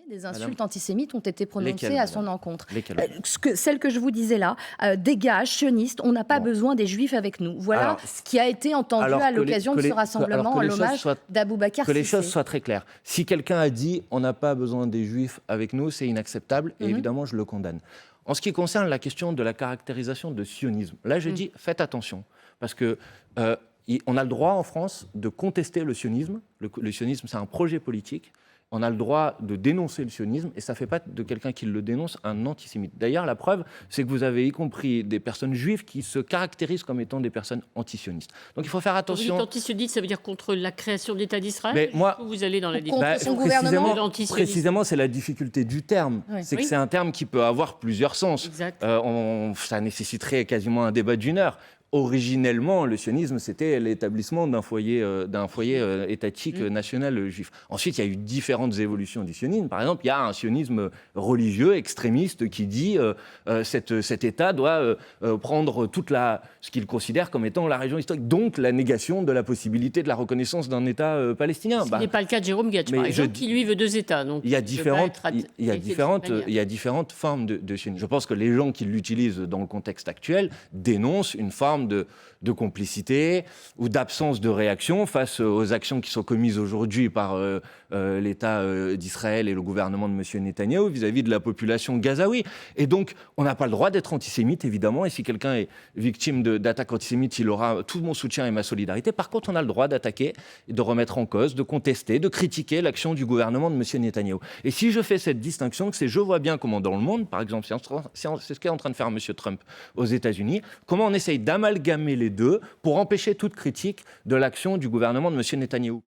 Des insultes antisémites ont été prononcées Lesquelles, à son encontre. Lesquelles Celle que je vous disais là, dégage, sioniste, on n'a pas besoin des juifs avec nous. Voilà Alors, ce qui a été entendu à l'occasion de ce rassemblement en l'hommage d'Aboubacar Cissé. Que les choses soient très claires. Si quelqu'un a dit « on n'a pas besoin des juifs avec nous », c'est inacceptable et évidemment je le condamne. En ce qui concerne la question de la caractérisation de sionisme, là je dis faites attention parce que on a le droit en France de contester le sionisme. Le sionisme, c'est un projet politique. On a le droit de dénoncer le sionisme et ça ne fait pas de quelqu'un qui le dénonce un antisémite. D'ailleurs, la preuve, c'est que vous avez y compris des personnes juives qui se caractérisent comme étant des personnes antisionistes. Donc il faut faire attention. Vous dites antisioniste, ça veut dire contre la création de l'État d'Israël? Mais moi, vous allez dans la définition contre son gouvernement précisément, c'est la difficulté du terme. Oui. C'est que c'est un terme qui peut avoir plusieurs sens. Exact. Ça nécessiterait quasiment un débat d'une heure. Originellement, le sionisme, c'était l'établissement d'un foyer étatique national juif. Ensuite, il y a eu différentes évolutions du sionisme. Par exemple, il y a un sionisme religieux, extrémiste, qui dit cet État doit prendre ce qu'il considère comme étant la région historique, donc la négation de la possibilité de la reconnaissance d'un État palestinien. Ce n'est pas le cas de Jérôme Gatch, par exemple, qui lui veut 2 États. Donc il y a différentes formes de sionisme. Je pense que les gens qui l'utilisent dans le contexte actuel dénoncent une forme de complicité ou d'absence de réaction face aux actions qui sont commises aujourd'hui par l'État d'Israël et le gouvernement de M. Netanyahou vis-à-vis de la population gazaoui. Et donc, on n'a pas le droit d'être antisémite, évidemment, et si quelqu'un est victime d'attaques antisémites, il aura tout mon soutien et ma solidarité. Par contre, on a le droit d'attaquer, de remettre en cause, de contester, de critiquer l'action du gouvernement de M. Netanyahou. Et si je fais cette distinction, je vois bien comment dans le monde, par exemple, c'est ce qu'est en train de faire M. Trump aux États-Unis, comment on essaye d'amalgamer les deux pour empêcher toute critique de l'action du gouvernement de M. Netanyahou.